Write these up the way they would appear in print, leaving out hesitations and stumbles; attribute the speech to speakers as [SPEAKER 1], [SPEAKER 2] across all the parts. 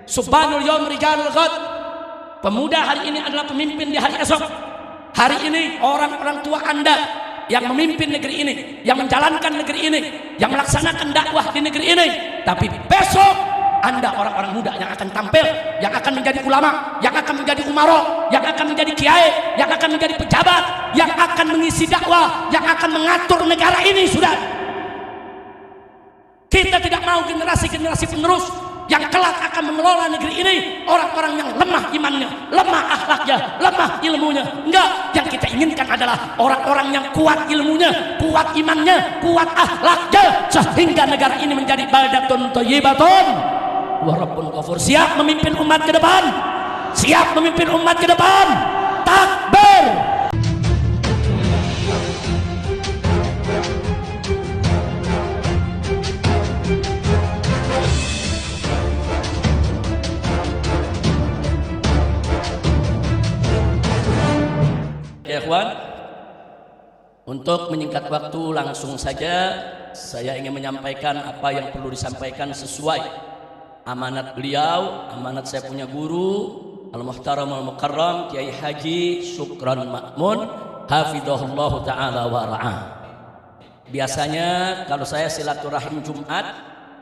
[SPEAKER 1] Subhanul yaum rijalul ghad. Pemuda hari ini adalah pemimpin di hari esok. Hari ini orang-orang tua Anda yang memimpin negeri ini, yang menjalankan negeri ini, yang melaksanakan dakwah di negeri ini. Tapi besok Anda orang-orang muda yang akan tampil, yang akan menjadi ulama, yang akan menjadi umaro, yang akan menjadi kiai, yang akan menjadi pejabat, yang akan mengisi dakwah, yang akan mengatur negara ini. Sudah, kita tidak mau generasi-generasi penerus yang kelak akan mengelola negeri ini orang-orang yang lemah imannya, lemah akhlaknya, lemah ilmunya. Enggak, yang kita inginkan adalah orang-orang yang kuat ilmunya, kuat imannya, kuat akhlaknya, sehingga negara ini menjadi baldatun thayyibatun wa rabbun ghafur. Siap memimpin umat ke depan, siap memimpin umat ke depan. Takbir. Ya ikhwan, untuk menyingkat waktu langsung saja saya ingin menyampaikan apa yang perlu disampaikan sesuai amanat beliau, amanat saya punya guru Al-Muhtaram Al-Mukarram Kiai Haji Syukran Ma'mun hafidhahullah ta'ala wa ra'ah. Biasanya kalau saya silaturahim Jumat,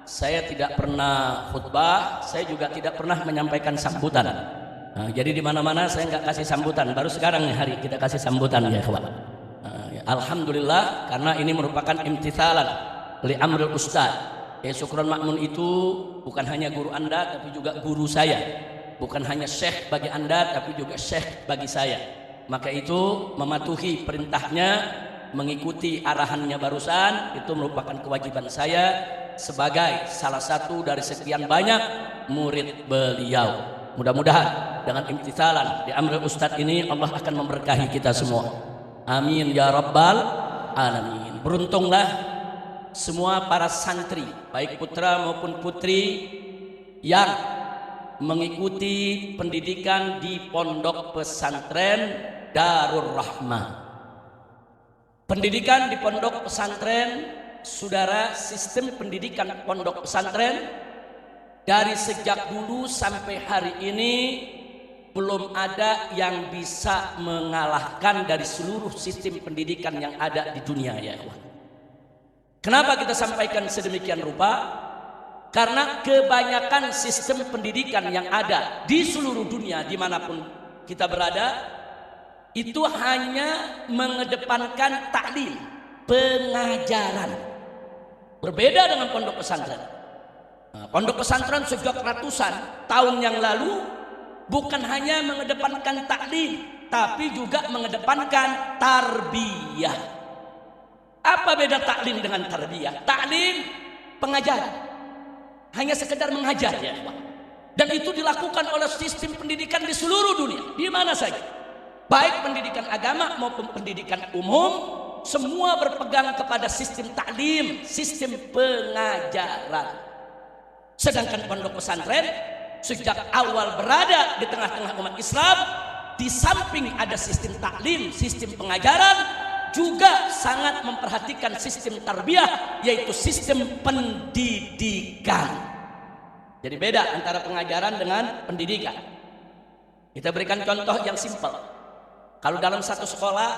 [SPEAKER 1] saya tidak pernah khutbah, saya juga tidak pernah menyampaikan sambutan. Nah, jadi di mana-mana saya nggak kasih sambutan. Baru sekarang nih hari kita kasih sambutan ya kawan. Alhamdulillah, karena ini merupakan imtithalan li amrul ustad. Syukran Ma'mun itu bukan hanya guru Anda tapi juga guru saya. Bukan hanya syekh bagi Anda tapi juga syekh bagi saya. Maka itu mematuhi perintahnya, mengikuti arahannya barusan itu merupakan kewajiban saya sebagai salah satu dari sekian banyak murid beliau. Mudah-mudahan dengan imtithalan di amrul ustadz ini Allah akan memberkahi kita semua. Amin ya rabbal alamin. Beruntunglah semua para santri, baik putra maupun putri yang mengikuti pendidikan di pondok pesantren Darur Rahmah. Pendidikan di pondok pesantren, saudara, sistem pendidikan pondok pesantren dari sejak dulu sampai hari ini belum ada yang bisa mengalahkan dari seluruh sistem pendidikan yang ada di dunia ya. Kenapa kita sampaikan sedemikian rupa? Karena kebanyakan sistem pendidikan yang ada di seluruh dunia dimanapun kita berada itu hanya mengedepankan taklim, pengajaran. Berbeda dengan pondok pesantren. Nah, pondok pesantren sejak ratusan tahun yang lalu bukan hanya mengedepankan taklim, tapi juga mengedepankan tarbiyah. Apa beda taklim dengan tarbiyah? Taklim pengajaran, hanya sekedar mengajar ya, dan itu dilakukan oleh sistem pendidikan di seluruh dunia, di mana saja, baik pendidikan agama maupun pendidikan umum, semua berpegang kepada sistem taklim, sistem pengajaran. Sedangkan pondok pesantren sejak awal berada di tengah-tengah umat Islam, di samping ada sistem taklim, sistem pengajaran, juga sangat memperhatikan sistem tarbiyah, yaitu sistem pendidikan. Jadi beda antara pengajaran dengan pendidikan. Kita berikan contoh yang simpel. Kalau dalam satu sekolah,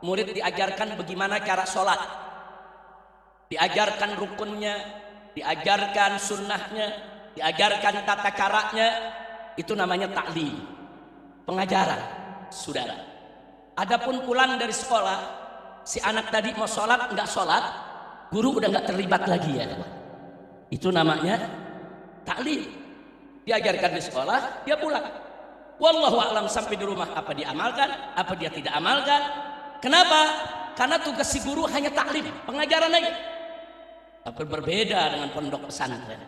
[SPEAKER 1] murid diajarkan bagaimana cara sholat, diajarkan rukunnya, diajarkan sunnahnya, diajarkan tata caranya, itu namanya taklim, pengajaran, saudara. Adapun pulang dari sekolah, si anak tadi mau sholat nggak sholat, guru udah nggak terlibat lagi ya. Itu namanya taklim. Diajarkan di sekolah, dia pulang. Wallahu a'lam sampai di rumah apa dia amalkan, apa dia tidak amalkan. Kenapa? Karena tugas si guru hanya taklim, pengajaran aja. Tapi berbeda dengan pondok pesantren.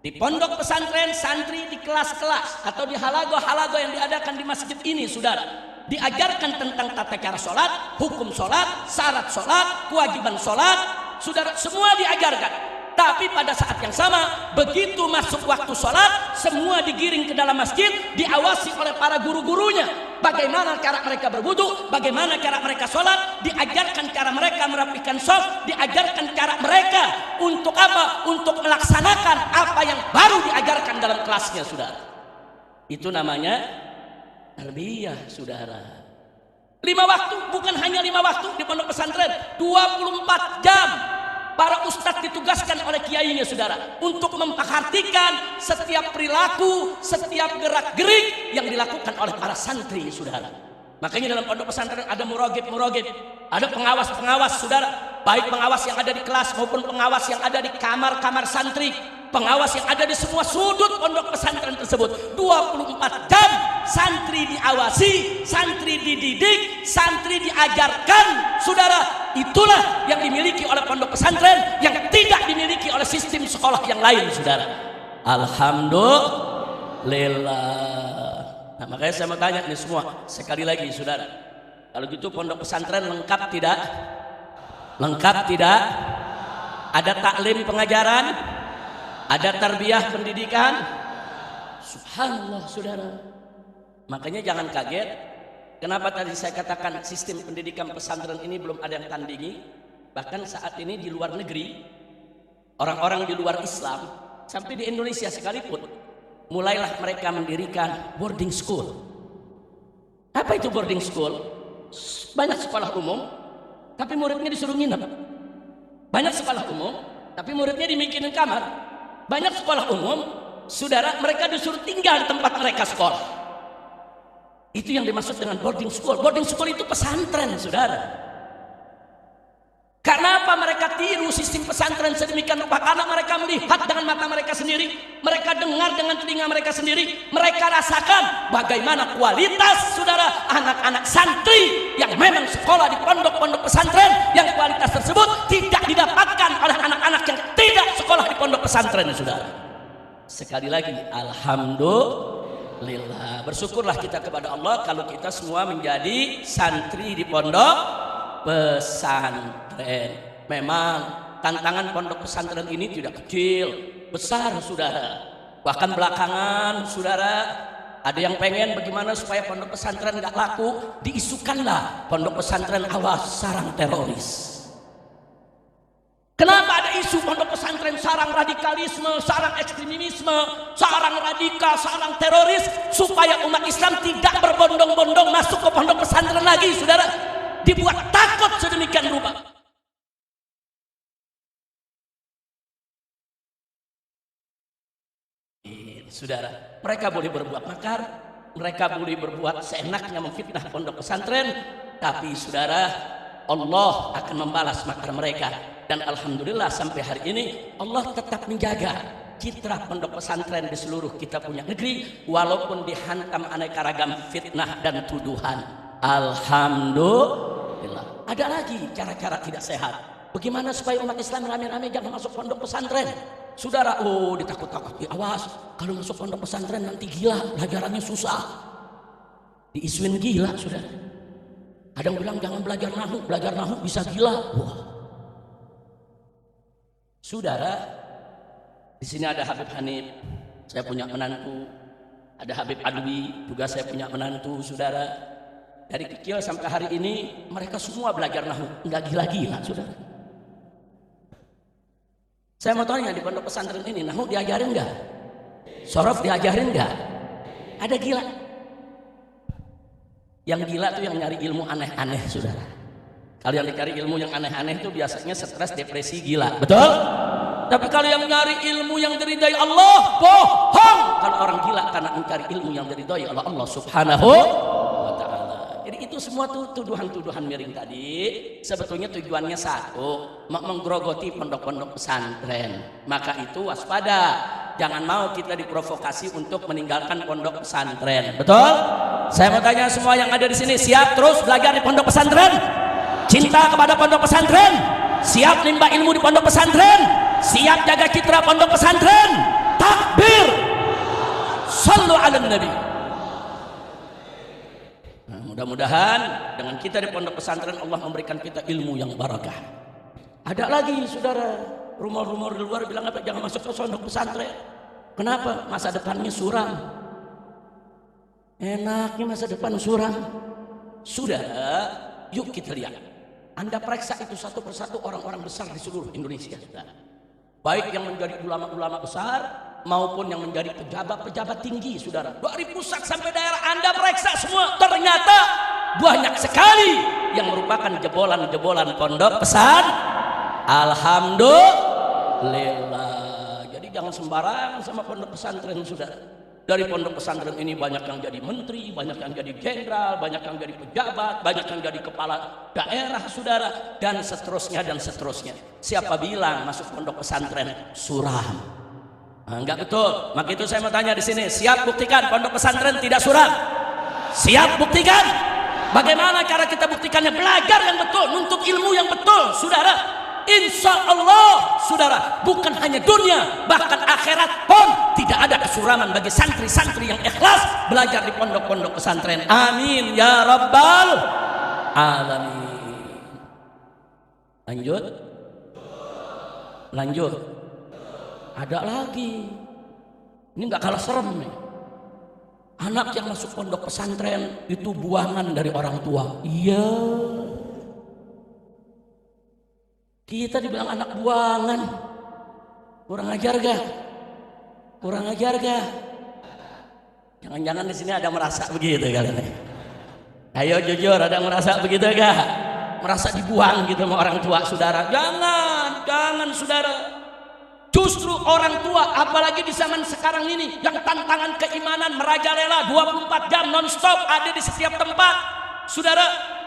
[SPEAKER 1] Di pondok pesantren, santri di kelas-kelas atau di halago-halago yang diadakan di masjid ini, saudara, diajarkan tentang tata cara sholat, hukum sholat, syarat sholat, kewajiban sholat, saudara, semua diajarkan. Tapi pada saat yang sama, begitu masuk waktu sholat, semua digiring ke dalam masjid, diawasi oleh para guru-gurunya. Bagaimana cara mereka berwudu, bagaimana cara mereka sholat, diajarkan cara mereka merapikan shaf, diajarkan cara mereka untuk apa? Untuk melaksanakan apa yang baru diajarkan dalam kelasnya, saudara. Itu namanya tarbiyah, saudara. 5 waktu, bukan hanya 5 waktu di pondok pesantren, 24 jam. Para ustadz ditugaskan oleh kiainya, saudara, untuk memperhatikan setiap perilaku, setiap gerak-gerik yang dilakukan oleh para santri, saudara. Makanya dalam pondok pesantren ada muragib, ada pengawas-pengawas, saudara, baik pengawas yang ada di kelas maupun pengawas yang ada di kamar-kamar santri, pengawas yang ada di semua sudut pondok pesantren tersebut. 24 jam santri diawasi, santri dididik, santri diajarkan, saudara. Itulah yang dimiliki oleh pondok pesantren yang tidak dimiliki oleh sistem sekolah yang lain, saudara. Alhamdulillah. Nah, makanya saya mau tanya ini semua sekali lagi, saudara. Kalau gitu pondok pesantren lengkap tidak? Lengkap tidak? Ada taklim pengajaran? Ada tarbiyah pendidikan? Subhanallah, saudara. Makanya jangan kaget. Kenapa tadi saya katakan sistem pendidikan pesantren ini belum ada yang tandingi? Bahkan saat ini di luar negeri, orang-orang di luar Islam, sampai di Indonesia sekalipun, mulailah mereka mendirikan boarding school. Apa itu boarding school? Banyak sekolah umum, tapi muridnya disuruh nginep. Banyak sekolah umum, tapi muridnya dimikinin kamar. Banyak sekolah umum, saudara, mereka disuruh tinggal di tempat mereka sekolah. Itu yang dimaksud dengan boarding school. Boarding school itu pesantren, saudara. Karena apa mereka tiru sistem pesantren sedemikian rupa? Karena mereka melihat dengan mata mereka sendiri, mereka dengar dengan telinga mereka sendiri, mereka rasakan bagaimana kualitas, saudara, anak-anak santri yang memang sekolah di pondok-pondok pesantren, yang kualitas tersebut tidak didapatkan oleh anak-anak yang tidak sekolah di pondok pesantren, saudara. Sekali lagi, alhamdulillah. Bersyukurlah kita kepada Allah kalau kita semua menjadi santri di pondok pesantren. Memang tantangan pondok pesantren ini tidak kecil, besar, saudara. Bahkan belakangan, saudara, ada yang pengen bagaimana supaya pondok pesantren gak laku, diisukanlah pondok pesantren awas sarang teroris. Kenapa ada isu pondok pesantren sarang radikalisme, sarang ekstremisme, sarang radikal, sarang teroris? Supaya umat Islam tidak berbondong-bondong masuk ke pondok pesantren lagi, saudara. Dibuat takut sedemikian rupa. Saudara, mereka boleh berbuat makar, mereka boleh berbuat seenaknya memfitnah pondok pesantren, tapi saudara, Allah akan membalas makar mereka. Dan alhamdulillah sampai hari ini Allah tetap menjaga citra pondok pesantren di seluruh kita punya negeri, walaupun dihantam aneka ragam fitnah dan tuduhan. Alhamdulillah. Ada lagi cara-cara tidak sehat. Bagaimana supaya umat Islam rame-rame jangan masuk pondok pesantren? Saudara, ditakut-takuti, awas kalau masuk pondok pesantren nanti gila, pelajarannya susah. Diisuin gila, saudara. Ada yang bilang jangan belajar nahu bisa gila. Wah. Saudara, di sini ada Habib Hanif, saya punya menantu. Ada Habib Adwi, juga saya punya menantu, saudara. Dari kecil sampai hari ini mereka semua belajar nahu, enggak gila-gila, saudara. Saya mau tanya di pondok pesantren ini nahu diajarin enggak? Sorof diajarin enggak? Ada gila? Yang gila tuh yang nyari ilmu aneh-aneh, saudara. Kalau yang dicari ilmu yang aneh-aneh itu biasanya stres, depresi, gila. Betul? Tapi kalau yang nyari ilmu yang diridai Allah, bohong. Kalau orang gila karena mencari ilmu yang diridai oleh Allah Subhanahu wa ta'ala. Jadi itu semua tuh tuduhan-tuduhan miring tadi sebetulnya tujuannya satu, menggerogoti pondok-pondok pesantren. Maka itu waspada. Jangan mau kita diprovokasi untuk meninggalkan pondok pesantren. Betul? Saya mau tanya semua yang ada di sini, siap terus belajar di pondok pesantren? Cinta kepada pondok pesantren, siap nimba ilmu di pondok pesantren, siap jaga citra pondok pesantren. Takbir, sallu ala nabi. Nah, mudah-mudahan dengan kita di pondok pesantren Allah memberikan kita ilmu yang barakah. Ada lagi, saudara, Rumor-rumor di luar bilang apa? Jangan masuk ke pondok pesantren. Kenapa? Masa depannya suram. Enaknya masa depan suram. Saudara, yuk kita lihat. Anda periksa itu satu persatu orang-orang besar di seluruh Indonesia, saudara. Baik yang menjadi ulama-ulama besar maupun yang menjadi pejabat-pejabat tinggi, saudara. Dari pusat sampai daerah Anda periksa semua, ternyata banyak sekali yang merupakan jebolan-jebolan pondok pesantren. Alhamdulillah. Jadi jangan sembarangan sama pondok pesantren, saudara. Dari pondok pesantren ini banyak yang jadi menteri, banyak yang jadi jenderal, banyak yang jadi pejabat, banyak yang jadi kepala daerah, saudara, dan seterusnya dan seterusnya. Siapa bilang masuk pondok pesantren suram? Enggak betul. Maka itu saya mau tanya di sini, siap buktikan pondok pesantren tidak suram? Siap buktikan? Bagaimana cara kita buktikannya? Belajar yang betul, nuntut ilmu yang betul, saudara. Insya Allah, saudara, bukan hanya dunia, bahkan akhirat pun tidak ada kesuraman bagi santri-santri yang ikhlas belajar di pondok-pondok pesantren. Amin ya rabbal alamin. Lanjut. Ada lagi. Ini nggak kalah serem nih. Anak yang masuk pondok pesantren itu buangan dari orang tua. Iya. Kita dibilang anak buangan. Kurang ajar gak? Jangan-jangan di sini ada merasa begitu kali ini. Ayo jujur, ada merasa begitu gak? Merasa dibuang gitu sama orang tua, saudara. Jangan saudara. Justru orang tua, apalagi di zaman sekarang ini, yang tantangan keimanan merajalela 24 jam non-stop ada di setiap tempat, saudara.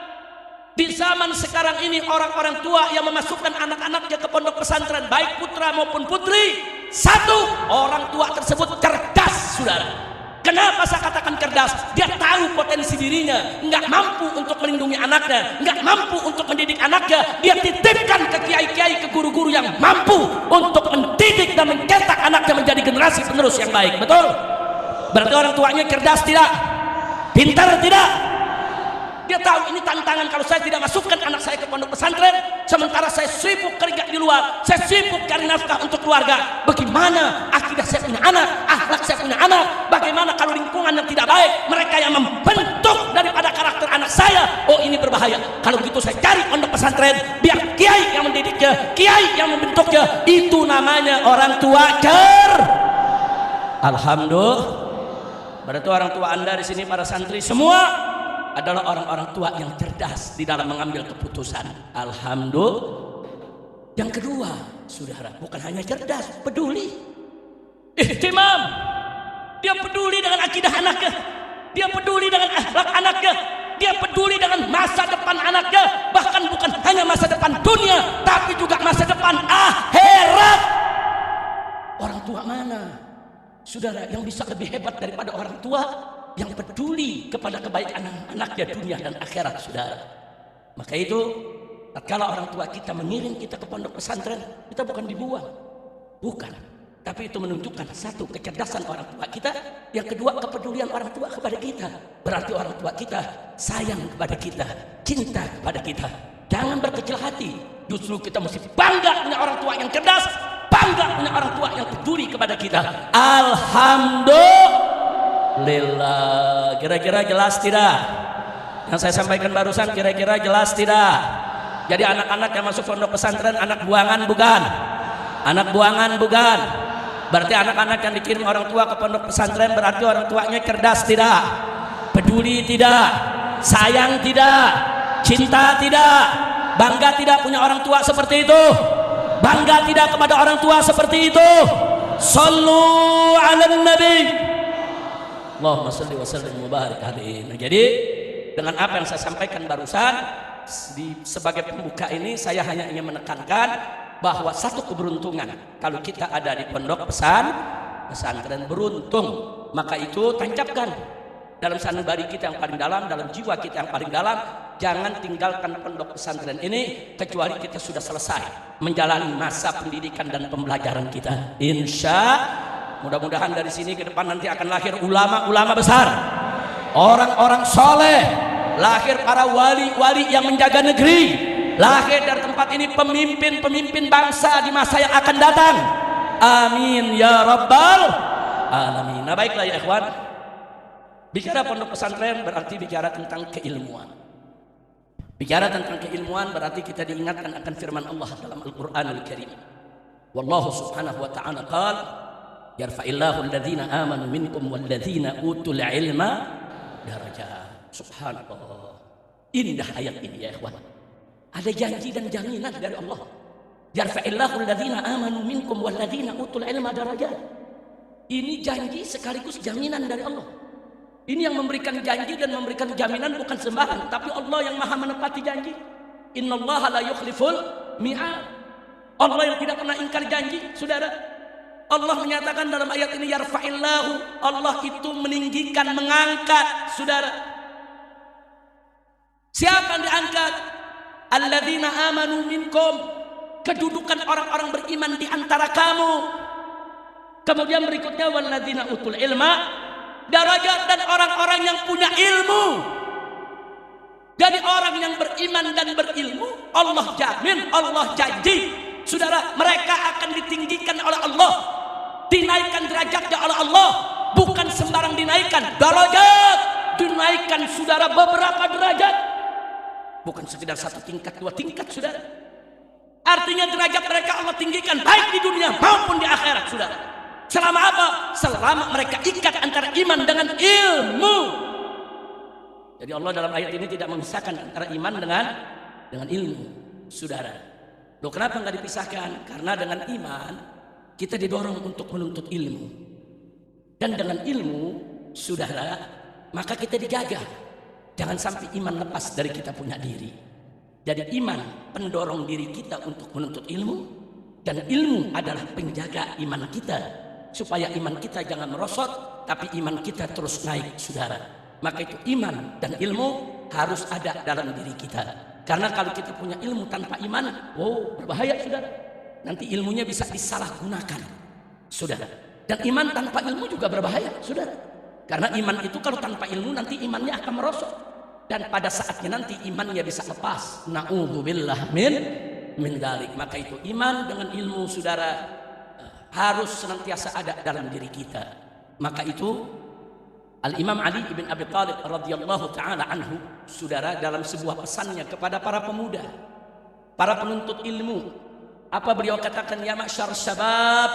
[SPEAKER 1] Di zaman sekarang ini orang-orang tua yang memasukkan anak-anaknya ke pondok pesantren, baik putra maupun putri, satu, orang tua tersebut cerdas, saudara. Kenapa saya katakan cerdas? Dia tahu potensi dirinya, nggak mampu untuk melindungi anaknya, nggak mampu untuk mendidik anaknya. Dia titipkan ke kiai-kiai, ke guru-guru yang mampu untuk mendidik dan mencetak anaknya menjadi generasi penerus yang baik. Betul? Berarti orang tuanya cerdas tidak? Pintar tidak? Dia tahu ini tantangan kalau saya tidak masukkan anak saya ke pondok pesantren, sementara saya sibuk kerja di luar, saya sibuk cari nafkah untuk keluarga. Bagaimana akidah saya punya anak, akhlak saya punya anak? Bagaimana kalau lingkungan yang tidak baik, mereka yang membentuk daripada karakter anak saya? Oh, ini berbahaya. Kalau begitu saya cari pondok pesantren, biar kiai yang mendidiknya, kiai yang membentuknya. Itu namanya orang tua Alhamdulillah. Berarti orang tua Anda di sini para santri semua adalah orang-orang tua yang cerdas di dalam mengambil keputusan. Alhamdulillah. Yang kedua, saudara, bukan hanya cerdas, peduli. Ihtimam. Dia peduli dengan akidah anaknya. Dia peduli dengan akhlak anaknya. Dia peduli dengan masa depan anaknya. Bahkan bukan hanya masa depan dunia, tapi juga masa depan akhirat. Orang tua mana, saudara, yang bisa lebih hebat daripada orang tua yang peduli kepada kebaikan anak-anaknya dunia dan akhirat, saudara? Maka itu, tatkala orang tua kita mengirim kita ke pondok pesantren, kita bukan dibuang, bukan, tapi itu menunjukkan satu, kecerdasan orang tua kita, yang kedua, kepedulian orang tua kepada kita. Berarti orang tua kita sayang kepada kita, cinta kepada kita. Jangan berkecil hati, justru kita mesti bangga punya orang tua yang cerdas, bangga punya orang tua yang peduli kepada kita. Alhamdulillah. Kira-kira jelas tidak? Yang saya sampaikan barusan kira-kira jelas tidak? Jadi anak-anak yang masuk pondok pesantren anak buangan bukan? Anak buangan bukan? Berarti anak-anak yang dikirim orang tua ke pondok pesantren berarti orang tuanya cerdas tidak? Peduli tidak? Sayang tidak? Cinta tidak? Bangga tidak punya orang tua seperti itu? Bangga tidak kepada orang tua seperti itu? Sallu ala nabi. Allahumma shalli wa sallim mubarak alaihi. Jadi dengan apa yang saya sampaikan barusan sebagai pembuka ini, saya hanya ingin menekankan bahwa satu keberuntungan kalau kita ada di pondok pesantren, beruntung. Maka itu tancapkan dalam sanubari kita yang paling dalam, dalam jiwa kita yang paling dalam. Jangan tinggalkan pondok pesantren ini kecuali kita sudah selesai menjalani masa pendidikan dan pembelajaran kita. Mudah-mudahan dari sini ke depan nanti akan lahir ulama-ulama besar, orang-orang soleh, lahir para wali-wali yang menjaga negeri, lahir dari tempat tempat ini pemimpin-pemimpin bangsa di masa yang akan datang. Amin ya rabbal alamin. Nah baiklah ya ikhwan, bicara pondok pesantren berarti bicara tentang keilmuan. Bicara tentang keilmuan berarti kita diingatkan akan firman Allah dalam Al-Qur'anul Karim. Wallahu subhanahu wa ta'ala qala yarfa'illahu alladhina amanu minkum walladhina utul ilma darajat. Subhanallah, indah ayat ini ya ikhwan. Ada janji dan jaminan dari Allah. Yarfa'illahu alladhina amanu minkum walladhina utul ilma darajat. Ini janji sekaligus jaminan dari Allah. Ini yang memberikan janji dan memberikan jaminan bukan sembarang, tapi Allah yang maha menepati janji. Innallaha la yukhliful mi'ad. Allah yang tidak pernah ingkar janji, saudara. Allah menyatakan dalam ayat ini yarfa'illahu, Allah itu meninggikan, mengangkat, saudara. Siapa yang diangkat? Alladzina amanu minkum, kedudukan orang-orang beriman di antara kamu. Kemudian berikutnya walladzina utul ilma darajat, dan orang-orang yang punya ilmu. Dari orang yang beriman dan berilmu, Allah jamin, Allah janji, saudara, mereka akan ditinggikan oleh Allah, dinaikkan derajatnya oleh Allah. Bukan sembarang dinaikkan, darajat, dinaikkan saudara beberapa derajat, bukan sekedar satu tingkat, dua tingkat, saudara. Artinya derajat mereka Allah tinggikan baik di dunia maupun di akhirat, saudara. Selama apa? Selama mereka ikat antara iman dengan ilmu. Jadi Allah dalam ayat ini tidak memisahkan antara iman dengan ilmu, saudara. Loh, kenapa nggak dipisahkan? Karena dengan iman kita didorong untuk menuntut ilmu, dan dengan ilmu, saudara, maka kita dijaga jangan sampai iman lepas dari kita punya diri. Jadi iman pendorong diri kita untuk menuntut ilmu, dan ilmu adalah penjaga iman kita supaya iman kita jangan merosot, tapi iman kita terus naik, saudara. Maka itu iman dan ilmu harus ada dalam diri kita. Karena kalau kita punya ilmu tanpa iman, wow, berbahaya, saudara. Nanti ilmunya bisa disalahgunakan, saudara. Dan iman tanpa ilmu juga berbahaya, saudara. Karena iman itu kalau tanpa ilmu nanti imannya akan merosot, dan pada saatnya nanti imannya bisa lepas. Na'udzubillah min dzalik. Maka itu iman dengan ilmu, saudara, harus senantiasa ada dalam diri kita. Maka itu Al-Imam Ali ibn Abi Thalib radhiyallahu ta'ala anhu, saudara, dalam sebuah pesannya kepada para pemuda, para penuntut ilmu, apa beliau katakan? Ya ma'syar syabab,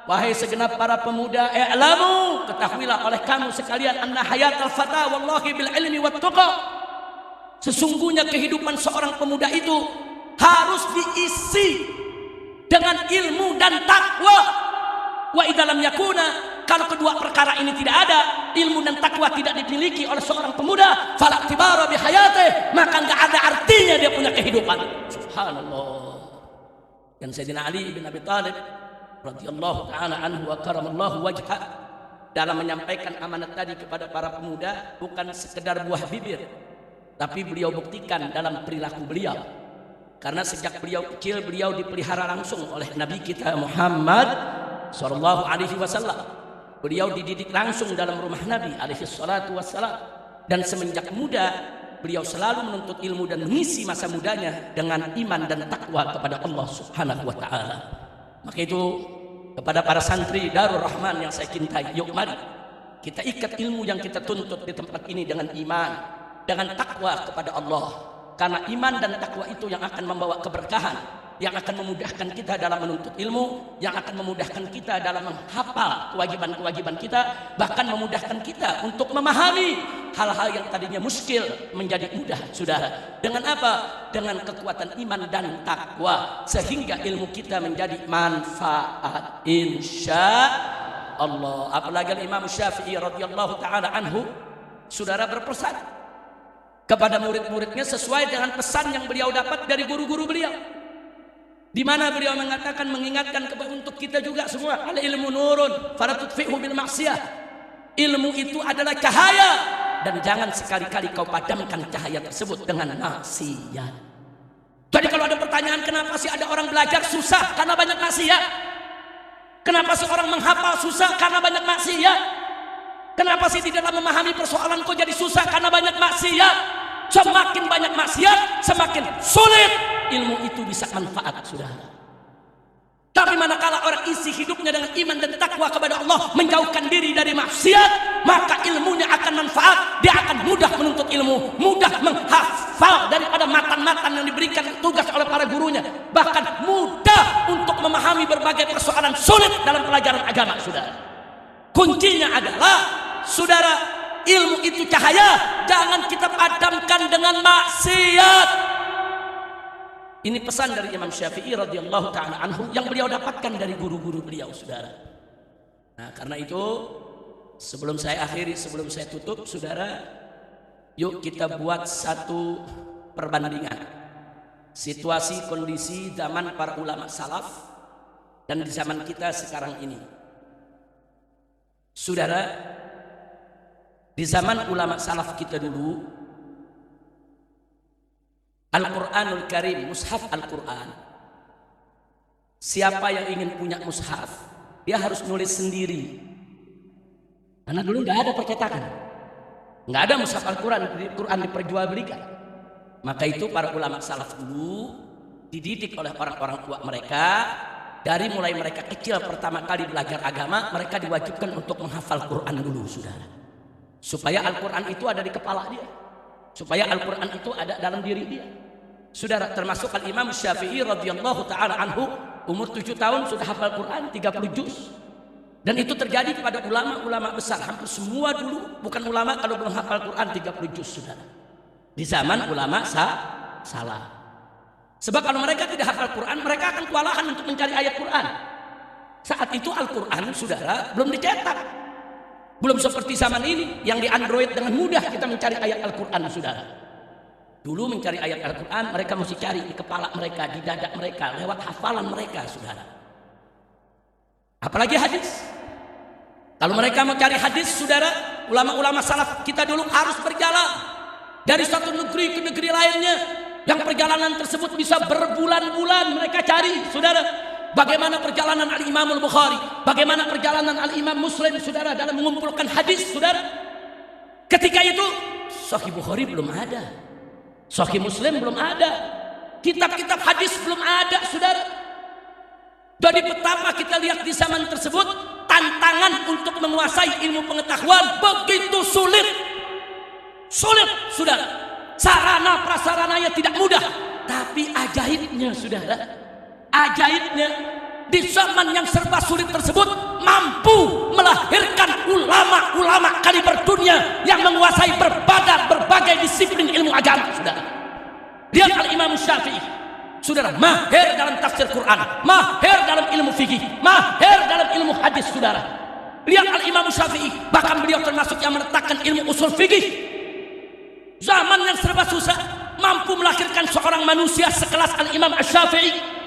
[SPEAKER 1] wahai segenap para pemuda, i'lamu, ketahuilah oleh kamu sekalian, anna hayatal fata wallahi bil ilmi wat tuqa, sesungguhnya kehidupan seorang pemuda itu harus diisi dengan ilmu dan takwa. Wa idalam yakuna, kalau kedua perkara ini tidak ada, ilmu dan takwa tidak dimiliki oleh seorang pemuda, fala tibara bi hayatih, maka enggak ada artinya dia punya kehidupan. Subhanallah. Dan Sayyidina Ali bin Abi Thalib radhiyallahu ta'ala anhu wa karamallahu wajha, dalam menyampaikan amanat tadi kepada para pemuda, bukan sekedar buah bibir, tapi beliau buktikan dalam perilaku beliau. Karena sejak beliau kecil, beliau dipelihara langsung oleh Nabi kita Muhammad sallallahu alaihi wasallam. Beliau dididik langsung dalam rumah Nabi alaihi salatu wassalam. Dan semenjak muda, beliau selalu menuntut ilmu dan mengisi masa mudanya dengan iman dan takwa kepada Allah subhanahu wa ta'ala. Maka itu kepada para santri Darul Rahman yang saya cintai, yuk mari kita ikat ilmu yang kita tuntut di tempat ini dengan iman, dengan takwa kepada Allah. Karena iman dan takwa itu yang akan membawa keberkahan, yang akan memudahkan kita dalam menuntut ilmu, yang akan memudahkan kita dalam menghafal kewajiban-kewajiban kita, bahkan memudahkan kita untuk memahami hal-hal yang tadinya muskil menjadi mudah, saudara. Dengan apa? Dengan kekuatan iman dan takwa, sehingga ilmu kita menjadi manfaat, insya Allah. Apalagi Imam Syafi'i radhiyallahu ta'ala anhu, saudara, berpesan kepada murid-muridnya sesuai dengan pesan yang beliau dapat dari guru-guru beliau, di mana beliau mengatakan, mengingatkan untuk kita juga semua, al ilmu nurun fala tutfi'hu bil maksiyah. Ilmu itu adalah cahaya, dan jangan sekali-kali kau padamkan cahaya tersebut dengan maksiat. Jadi kalau ada pertanyaan, kenapa sih ada orang belajar susah? Karena banyak maksiat. Kenapa sih orang menghafal susah? Karena banyak maksiat. Kenapa sih di dalam memahami persoalan kok jadi susah? Karena banyak maksiat. semakin banyak maksiat, semakin sulit ilmu itu bisa manfaat, saudara. Tapi manakala orang isi hidupnya dengan iman dan takwa kepada Allah, menjauhkan diri dari maksiat, maka ilmunya akan manfaat. Dia akan mudah menuntut ilmu, mudah menghafal daripada matan-matan yang diberikan tugas oleh para gurunya, bahkan mudah untuk memahami berbagai persoalan sulit dalam pelajaran agama, saudara. Kuncinya adalah, saudara, ilmu itu cahaya, jangan kita padamkan dengan maksiat. Ini pesan dari Imam Syafi'i radhiyallahu ta'ala anhu yang beliau dapatkan dari guru-guru beliau, saudara. Nah, karena itu sebelum saya akhiri, sebelum saya tutup, saudara, yuk kita buat satu perbandingan situasi kondisi zaman para ulama salaf dan di zaman kita sekarang ini. Saudara, di zaman ulama salaf kita dulu, Al-Quranul Karim, mushaf Al-Quran, siapa yang ingin punya mushaf, dia harus nulis sendiri. Karena dulu nggak ada percetakan, nggak ada mushaf Al-Quran, Quran diperjualbelikan. Maka itu para ulama salaf dulu dididik oleh orang-orang tua mereka. Dari mulai mereka kecil pertama kali belajar agama, mereka diwajibkan untuk menghafal Quran dulu, saudara. Supaya Al-Quran itu ada di kepala dia, supaya Al-Quran itu ada dalam diri dia. Saudara, termasuk Al-Imam Syafi'i radhiyallahu ta'ala anhu, umur 7 tahun sudah hafal Quran 30 juz. Dan itu terjadi kepada ulama-ulama besar. Hampir semua dulu bukan ulama kalau belum hafal Quran 30 juz, saudara. Di zaman ulama salah. Sebab kalau mereka tidak hafal Quran, mereka akan kewalahan untuk mencari ayat Quran. Saat itu Al-Quran, saudara, belum dicetak. Belum seperti zaman ini yang di Android dengan mudah kita mencari ayat Al-Quran, saudara. Dulu mencari ayat Al-Quran, mereka mesti cari di kepala mereka, di dada mereka, lewat hafalan mereka, saudara. Apalagi hadis. Kalau mereka mau cari hadis, saudara, ulama-ulama salaf kita dulu harus berjalan dari satu negeri ke negeri lainnya, yang perjalanan tersebut bisa berbulan-bulan mereka cari, saudara. Bagaimana perjalanan Al-Imam Al-Bukhari, bagaimana perjalanan Al-Imam Muslim, saudara, dalam mengumpulkan hadis, saudara. Ketika itu Sahih Bukhari belum ada, Sahih Muslim belum ada, kitab-kitab hadis belum ada, saudara. Jadi betapa kita lihat di zaman tersebut, tantangan untuk menguasai ilmu pengetahuan begitu sulit. Sulit, saudara. Sarana prasarananya tidak mudah. Tapi ajaibnya, saudara, ajaibnya di zaman yang serba sulit tersebut mampu melahirkan ulama-ulama kaliber dunia yang menguasai berbagai disiplin ilmu agama, saudara. Lihat Al-Imam Syafi'i, saudara, mahir dalam tafsir Quran, mahir dalam ilmu fikih, mahir dalam ilmu hadis, saudara. Lihat Al-Imam Syafi'i, bahkan beliau termasuk yang meletakkan ilmu usul fikih. Zaman yang serba susah mampu melahirkan seorang manusia sekelas Al-Imam Asy-Syafi'i.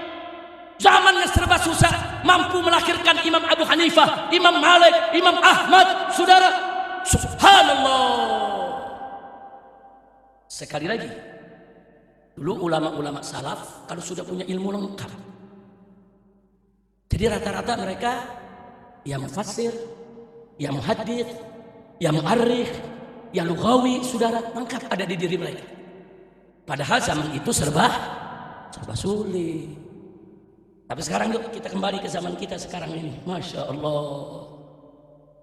[SPEAKER 1] Zaman yang serba susah mampu melahirkan Imam Abu Hanifah, Imam Malik, Imam Ahmad, saudara. Subhanallah. Sekali lagi, dulu ulama-ulama salaf kalau sudah punya ilmu lengkap, jadi rata-rata mereka ya mufassir, ya muhaddits, ya mu'arrikh, ya lughawi, saudara, lengkap ada di diri mereka. Padahal zaman itu serba sulit. Tapi sekarang yuk kita kembali ke zaman kita sekarang ini. Masya Allah.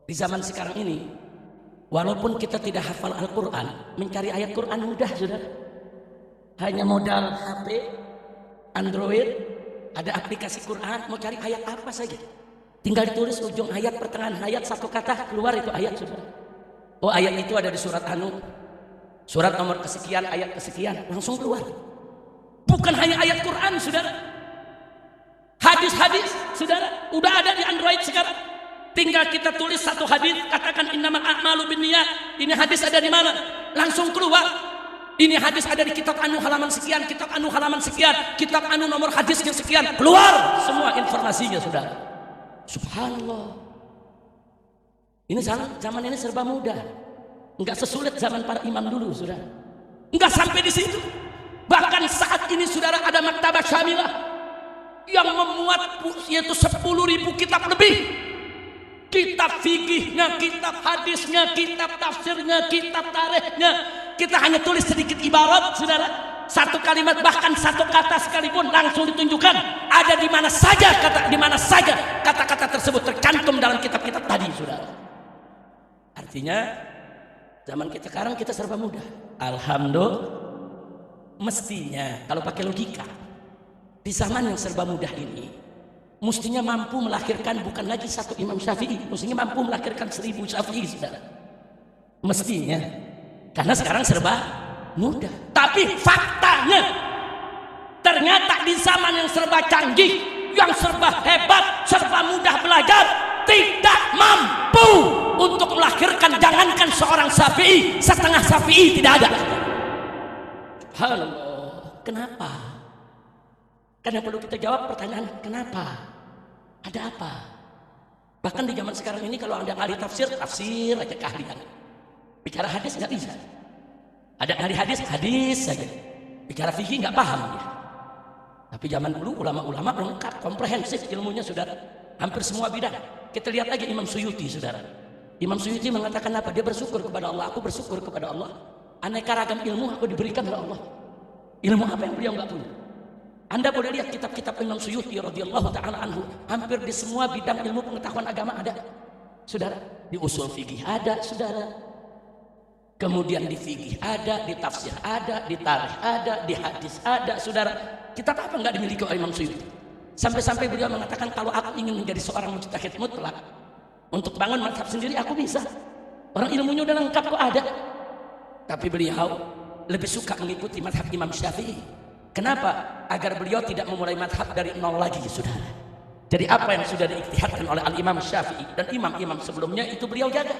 [SPEAKER 1] Di zaman sekarang ini, walaupun kita tidak hafal Al-Quran, mencari ayat Quran mudah, saudara. Hanya modal HP, Android, ada aplikasi Quran, mau cari ayat apa saja, tinggal ditulis ujung ayat, pertengahan ayat, satu kata, keluar itu ayat, saudara. Oh, ayat itu ada di surat Anu, surat nomor kesekian, ayat kesekian, langsung keluar. Bukan hanya ayat Quran, saudara. Hadis-hadis, saudara, udah ada di Android sekarang. Tinggal kita tulis satu hadis, katakan innamal a'malu binniyat. Ini hadis ada di mana? Langsung keluar. Ini hadis ada di kitab Anu halaman sekian, kitab Anu halaman sekian, kitab Anu nomor hadisnya sekian. Keluar semua informasinya, saudara. Subhanallah. Ini zaman ini serba mudah. Enggak sesulit zaman para imam dulu, saudara. Enggak sampai di situ. Bahkan saat ini, saudara, ada maktabah syamilah yang memuat yaitu 10.000 kitab lebih. Kitab fikihnya, kitab hadisnya, kitab tafsirnya, kitab tarikhnya, kita hanya tulis sedikit ibarat, saudara. Satu kalimat bahkan satu kata sekalipun langsung ditunjukkan ada di mana saja kata-kata tersebut tercantum dalam kitab-kitab tadi, saudara. Artinya zaman kita sekarang kita serba mudah. Alhamdulillah. Mestinya kalau pakai logika di zaman yang serba mudah ini mestinya mampu melahirkan bukan lagi satu Imam Syafi'i, mestinya mampu melahirkan 1000 Syafi'i, saudara. Mestinya, karena sekarang serba mudah. Tapi faktanya ternyata di zaman yang serba canggih, yang serba hebat, serba mudah belajar, tidak mampu untuk melahirkan, jangankan seorang Syafi'i, setengah Syafi'i tidak ada. Subhanallah. Kenapa? Karena perlu kita jawab pertanyaan kenapa? Ada apa? Bahkan di zaman sekarang ini kalau ada ahli tafsir aja keahlian. Bicara hadis nggak bisa. Ada ahli hadis saja. Bicara fikih nggak paham dia. Tapi zaman dulu ulama-ulama lengkap, komprehensif ilmunya, saudara. Hampir semua bidang. Kita lihat lagi Imam Suyuti, saudara. Imam Suyuti mengatakan apa? Dia bersyukur kepada Allah. Aku bersyukur kepada Allah. Aneka ragam ilmu aku diberikan oleh Allah. Ilmu apa yang beliau nggak punya? Anda boleh lihat kitab-kitab Imam Suyuti radhiyallahu taala anhu, hampir di semua bidang ilmu pengetahuan agama ada, saudara. Di usul fikih ada, saudara. Kemudian di fikih ada, di tafsir ada, di tarikh ada, di hadis ada, saudara. Kitab apa nggak dimiliki oleh Imam Suyuti? Sampai-sampai beliau mengatakan kalau aku ingin menjadi seorang mujtahid mutlak untuk bangun mazhab sendiri aku bisa. Orang ilmunya udah lengkap kok ada. Tapi beliau lebih suka mengikuti mazhab Imam Syafi'i. Kenapa? Agar beliau tidak memulai mazhab dari nol lagi, saudara. Jadi apa yang sudah diijtihadkan oleh Al-Imam Syafi'i dan imam-imam sebelumnya itu beliau jaga.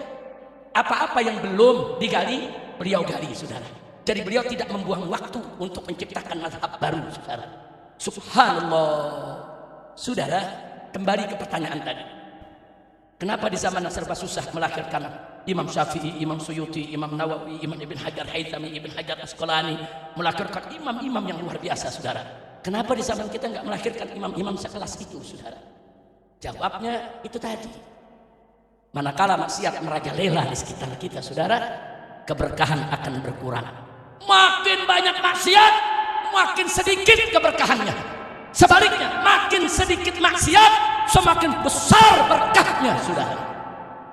[SPEAKER 1] Apa-apa yang belum digali, beliau gali, saudara. Jadi beliau tidak membuang waktu untuk menciptakan mazhab baru, saudara. Subhanallah. Saudara, kembali ke pertanyaan tadi. Kenapa di zaman yang serba susah melahirkan Imam Syafi'i, Imam Suyuti, Imam Nawawi, Imam Ibn Hajar Haythami, Ibn Hajar Asqalani, melahirkan imam-imam yang luar biasa, saudara. Kenapa di zaman kita nggak melahirkan imam-imam sekelas itu, saudara? Jawabnya itu tadi. Manakala maksiat merajalela di sekitar kita, saudara, keberkahan akan berkurang. Makin banyak maksiat, makin sedikit keberkahannya. Sebaliknya, makin sedikit maksiat, semakin besar berkahnya, saudara.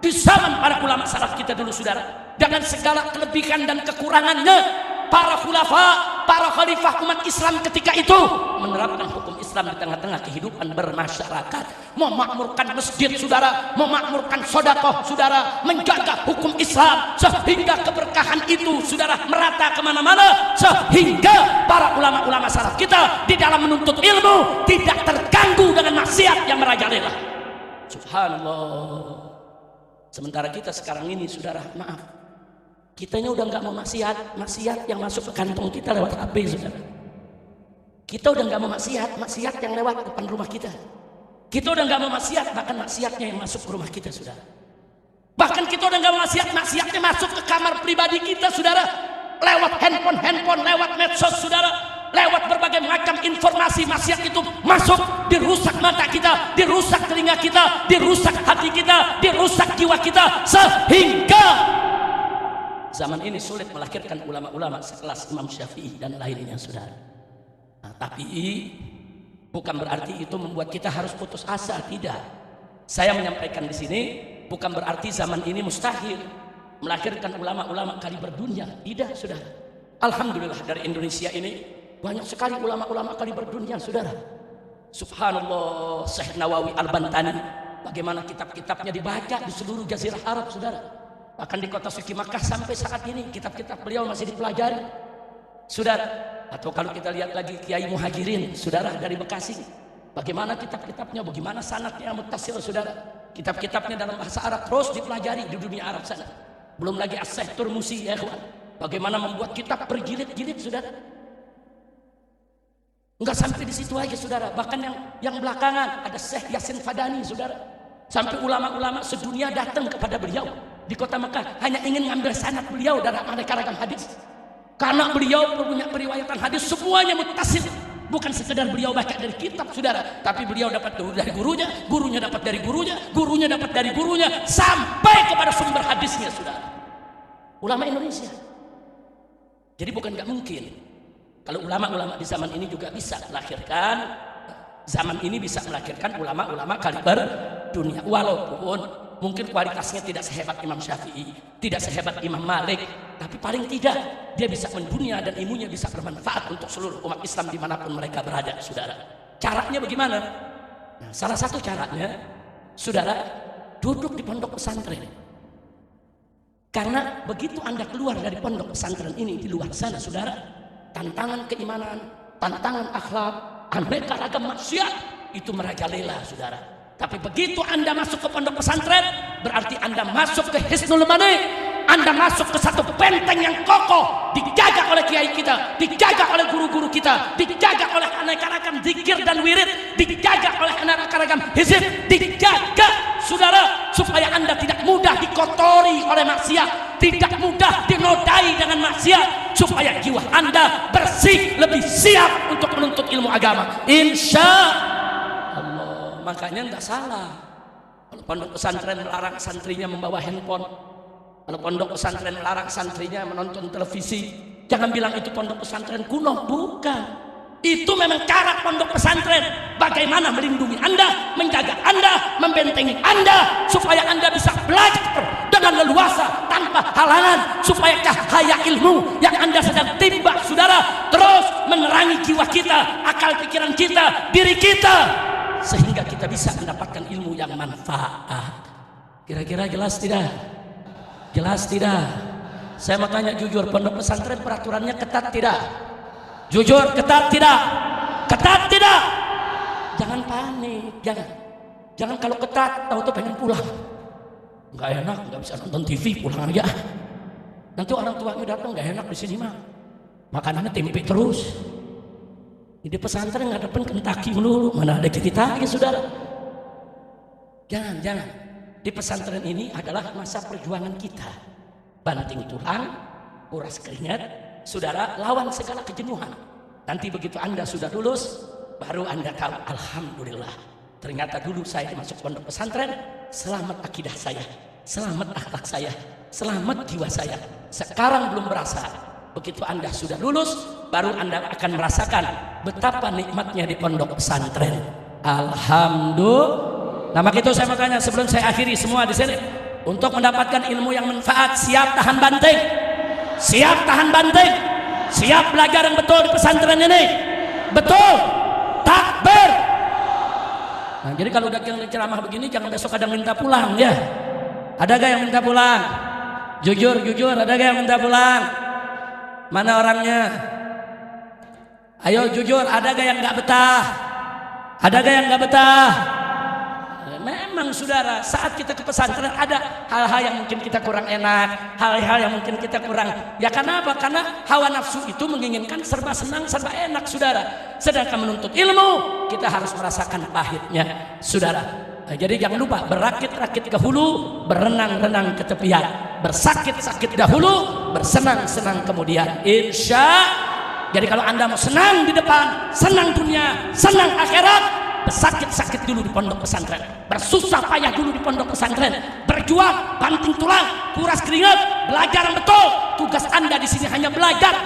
[SPEAKER 1] Di zaman para ulama salaf kita dulu, saudara, dengan segala kelebihan dan kekurangannya, para khulafa, para khalifah umat Islam ketika itu menerapkan hukum Islam di tengah-tengah kehidupan bermasyarakat, memakmurkan masjid, saudara, memakmurkan sedekah, saudara, menjaga hukum Islam sehingga keberkahan itu, saudara, merata kemana-mana, sehingga para ulama-ulama salaf kita di dalam menuntut ilmu tidak terganggu dengan maksiat yang merajalela. Subhanallah. Sementara kita sekarang ini, saudara, maaf, kitanya udah nggak mau maksiat yang masuk ke kantong kita lewat HP, saudara. Kita udah nggak mau maksiat yang lewat depan rumah kita. Kita udah nggak mau maksiat, bahkan maksiatnya yang masuk ke rumah kita, saudara. Bahkan kita udah nggak mau maksiatnya masuk ke kamar pribadi kita, saudara. Lewat handphone, lewat medsos, saudara. Lewat berbagai macam informasi maksiat itu masuk, dirusak mata kita, dirusak telinga kita, dirusak hati kita, dirusak jiwa kita, sehingga zaman ini sulit melahirkan ulama-ulama sekelas Imam Syafi'i dan lainnya, saudara. Nah, tapi bukan berarti itu membuat kita harus putus asa, tidak. Saya menyampaikan di sini bukan berarti zaman ini mustahil melahirkan ulama-ulama kaliber dunia, tidak, saudara. Alhamdulillah dari Indonesia ini banyak sekali ulama-ulama kaliber dunia, saudara. Subhanallah, Syekh Nawawi Al-Bantani, bagaimana kitab-kitabnya dibaca di seluruh Jazirah Arab, saudara. Bahkan di kota suci Makkah sampai saat ini kitab-kitab beliau masih dipelajari, saudara. Atau kalau kita lihat lagi Kiai Muhajirin, saudara, dari Bekasi, bagaimana kitab-kitabnya, bagaimana sanadnya muttasil, saudara. Kitab-kitabnya dalam bahasa Arab terus dipelajari di dunia Arab sana. Belum lagi As-Syekh Turmusi, ya kawan, bagaimana membuat kitab berjilid-jilid, saudara. Enggak sampai di situ aja, saudara. Bahkan yang belakangan ada Syekh Yasin Fadani, saudara. Sampai ulama-ulama sedunia datang kepada beliau di kota Mekah hanya ingin ngambil sanad beliau dalam aneka ragam hadis. Karena beliau punya periwayatan hadis semuanya muttasil. Bukan sekedar beliau baca dari kitab, saudara, tapi beliau dapat dari gurunya, gurunya dapat dari gurunya, gurunya dapat dari gurunya, sampai kepada sumber hadisnya, saudara. Ulama Indonesia. Jadi bukan nggak mungkin. Kalau ulama-ulama di zaman ini juga bisa melahirkan, zaman ini bisa melahirkan ulama-ulama kaliber dunia. Walaupun mungkin kualitasnya tidak sehebat Imam Syafi'i, tidak sehebat Imam Malik, tapi paling tidak dia bisa mendunia dan ilmunya bisa bermanfaat untuk seluruh umat Islam dimanapun mereka berada, saudara. Caranya bagaimana? Nah, salah satu caranya, saudara, duduk di pondok pesantren. Karena begitu Anda keluar dari pondok pesantren ini, di luar sana, saudara, tantangan keimanan, tantangan akhlak, aneka ragam maksiat itu merajalela, saudara. Tapi begitu Anda masuk ke pondok pesantren, berarti Anda masuk ke Hisnul Mani, Anda masuk ke satu benteng yang kokoh, dijaga oleh kiai kita, dijaga oleh guru-guru kita, dijaga oleh aneka ragam zikir dan wirid, dijaga oleh aneka ragam hizib, dijaga, saudara, supaya Anda tidak mudah dikotori oleh maksiat, tidak mudah dinodai dengan maksiat, supaya jiwa Anda bersih, lebih siap untuk menuntut ilmu agama. Insya Allah. Makanya tidak salah kalau pondok pesantren melarang santrinya membawa handphone, kalau pondok pesantren melarang santrinya menonton televisi, jangan bilang itu pondok pesantren kuno. Bukan, itu memang cara pondok pesantren bagaimana melindungi Anda, menjaga Anda, membentengi Anda, supaya Anda bisa belajar dengan leluasa tanpa halangan, supaya cahaya ilmu yang Anda sedang timba, saudara, terus menerangi jiwa kita, akal pikiran kita, diri kita, sehingga kita bisa mendapatkan ilmu yang manfaat. Kira-kira jelas tidak? Jelas tidak? Saya mau tanya jujur, pondok pesantren peraturannya ketat tidak? Jujur, ketat tidak? Ketat tidak? Jangan panik, jangan kalau ketat tahu-tahu pengen pulang. Nggak enak, nggak bisa nonton TV, pulang aja. Nanti orang tuanya datang, nggak enak di sini mah. Makanannya tempe terus. Di pesantren nggak depan Kentucky melulu, mana ada kita ya saudara. Jangan. Di pesantren ini adalah masa perjuangan kita. Banting tulang, kuras keringat, saudara, lawan segala kejenuhan. Nanti begitu Anda sudah lulus, baru Anda tahu, alhamdulillah, ternyata dulu saya masuk pondok pesantren, selamat akidah saya, selamat akhlak saya, selamat jiwa saya. Sekarang belum berasa. Begitu Anda sudah lulus, baru Anda akan merasakan betapa nikmatnya di pondok pesantren. Alhamdulillah. Nah, maka itu saya mau tanya sebelum saya akhiri semua di sini, untuk mendapatkan ilmu yang manfaat, siap tahan banting, siap tahan banting, siap belajar yang betul di pesantren ini, betul, takbir. Nah, jadi kalau udah ceramah begini, jangan besok ada minta pulang ya. Ada gak yang minta pulang? Jujur, ada gak yang minta pulang? Mana orangnya? Ayo jujur, ada gak yang gak betah? Ada gak yang gak betah? Memang saudara, saat kita ke pesantren ada hal-hal yang mungkin kita kurang enak, hal-hal yang mungkin kita kurang. Ya kenapa? Karena hawa nafsu itu menginginkan serba senang, serba enak, saudara. Sedangkan menuntut ilmu, kita harus merasakan pahitnya, saudara. Nah, jadi jangan lupa, berakit-rakit ke hulu, berenang-renang ke tepian, bersakit-sakit dahulu, bersenang-senang kemudian. Jadi kalau Anda mau senang di depan, senang dunia, senang akhirat, bersakit-sakit dulu di pondok pesantren, bersusah payah dulu di pondok pesantren, berjuang, banting tulang, kuras keringat, belajar yang betul. Tugas Anda di sini hanya belajar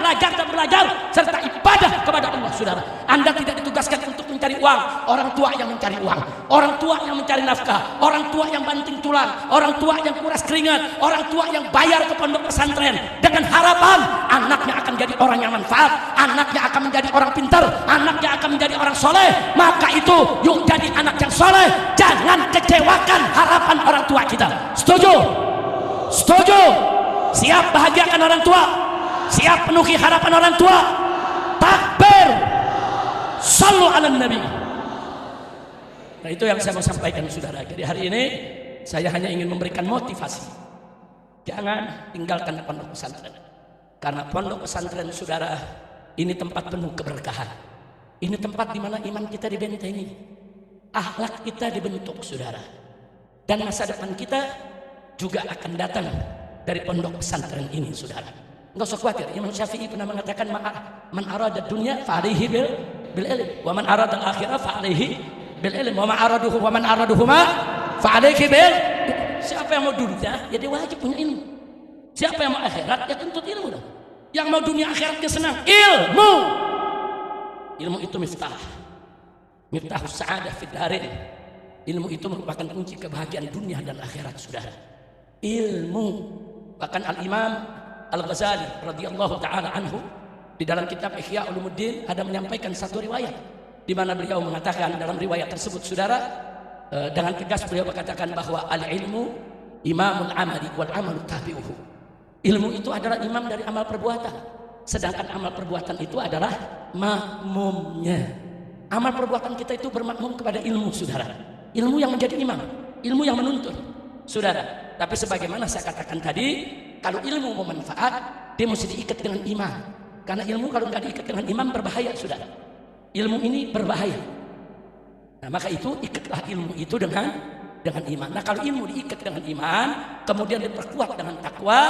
[SPEAKER 1] serta ibadah kepada Allah, saudara. Anda tidak ditugaskan untuk mencari uang. Orang tua yang mencari uang, orang tua yang mencari nafkah, orang tua yang banting tulang, orang tua yang kuras keringat, orang tua yang bayar ke pondok pesantren dengan harapan anaknya akan jadi orang yang manfaat, anaknya akan menjadi orang pintar, anaknya akan menjadi orang soleh. Maka itu yuk jadi anak yang soleh, jangan kecewakan harapan orang tua kita. Setuju? Siap bahagiakan orang tua, siap penuhi harapan orang tua. Takbir, sallu ala nabi. Nah, itu yang saya mau sampaikan, saudara. Jadi hari ini saya hanya ingin memberikan motivasi, jangan tinggalkan pondok pesantren, karena pondok pesantren, saudara, ini tempat penuh keberkahan. Ini tempat di mana iman kita dibentengi, akhlak kita dibentuk, saudara, dan masa depan kita juga akan datang dari pondok pesantren ini, saudara. Enggak usah khawatir. Imam Syafi'i pernah mengatakan, man arada dunya fa alaihi bil ilm, wa man arada al akhirah fa alaihi bil ilm, wa man araduhuma fa alaihi bil. Siapa yang mau dunia, jadi wajib punya ilmu. Siapa yang mau akhirat, ya tuntut ilmu dong. Yang mau dunia akhiratnya senang, ilmu. Ilmu itu miftahus sa'adah fid dharain. Ilmu itu merupakan kunci kebahagiaan dunia dan akhirat, saudara. Ilmu. Bahkan Al-Imam Al-Ghazali radhiyallahu taala anhu di dalam kitab Ihya Ulumuddin ada menyampaikan satu riwayat di mana beliau mengatakan dalam riwayat tersebut, saudara, dengan tegas beliau berkatakan bahwa al-ilmu imamul amali wal amalu tabi'uhu. Ilmu itu adalah imam dari amal perbuatan, sedangkan amal perbuatan itu adalah makmumnya. Amal perbuatan kita itu bermakmum kepada ilmu, saudara. Ilmu yang menjadi imam, ilmu yang menuntun, saudara. Tapi sebagaimana saya katakan tadi, kalau ilmu mau manfaat, dia mesti diikat dengan iman. Karena ilmu kalau nggak diikat dengan iman berbahaya, saudara. Ilmu ini berbahaya. Nah, maka itu ikatlah ilmu itu dengan iman. Nah, kalau ilmu diikat dengan iman, kemudian diperkuat dengan takwa,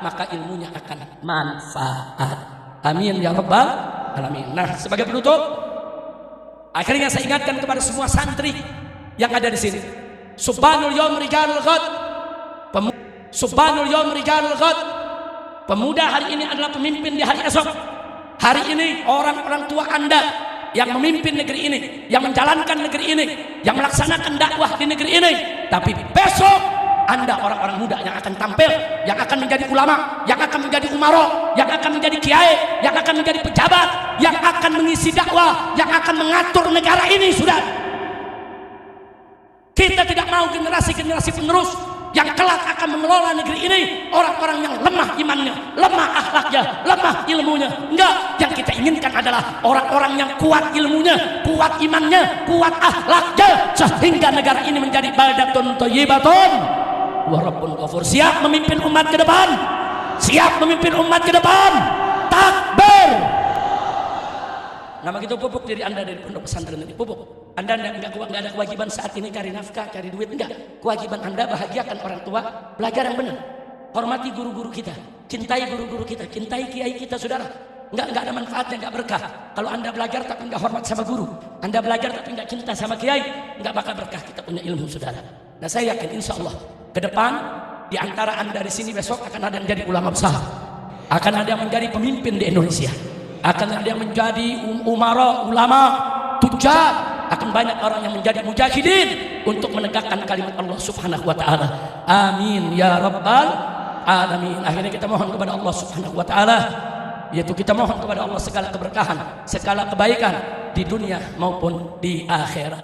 [SPEAKER 1] maka ilmunya akan manfaat. Amin ya rabbal alamin. Nah, sebagai penutup, akhirnya saya ingatkan kepada semua santri yang ada di sini. Subhanul yawm rijalul ghad. Subhanul yawm rijalul ghad. Pemuda hari ini adalah pemimpin di hari esok. Hari ini orang-orang tua Anda yang memimpin negeri ini, yang menjalankan negeri ini, yang melaksanakan dakwah di negeri ini. Tapi besok Anda orang-orang muda yang akan tampil, yang akan menjadi ulama, yang akan menjadi umaro, yang akan menjadi kiai, yang akan menjadi pejabat, yang akan mengisi dakwah, yang akan mengatur negara ini, sudah. Kita tidak mau generasi-generasi penerus yang kelak akan mengelola negeri ini orang-orang yang lemah imannya, lemah akhlaknya, lemah ilmunya. Enggak, yang kita inginkan adalah orang-orang yang kuat ilmunya, kuat imannya, kuat akhlaknya, sehingga negara ini menjadi baldatun thayyibatun wa rabbun ghafur. Siap memimpin umat ke depan, siap memimpin umat ke depan. Takbir. Nah, begitu pupuk diri Anda dari pondok pesantren ini, pupuk. Anda enggak ada kewajiban saat ini cari nafkah, cari duit, enggak. Kewajiban Anda bahagiakan orang tua, belajar yang benar. Hormati guru-guru kita, cintai guru-guru kita, cintai kiai kita, saudara. Enggak ada manfaatnya, enggak berkah. Kalau Anda belajar tapi enggak hormat sama guru, Anda belajar tapi enggak cinta sama kiai, enggak bakal berkah kita punya ilmu, saudara. Nah, saya yakin insya Allah ke depan di antara Anda di sini besok akan ada yang jadi ulama besar, akan ada yang menjadi pemimpin di Indonesia, akan ada yang menjadi umara, ulama, tujar, akan banyak orang yang menjadi mujahidin untuk menegakkan kalimat Allah Subhanahu wa taala. Amin ya rabbal alamin. Akhirnya kita mohon kepada Allah Subhanahu wa taala, yaitu kita mohon kepada Allah segala keberkahan, segala kebaikan di dunia maupun di akhirat.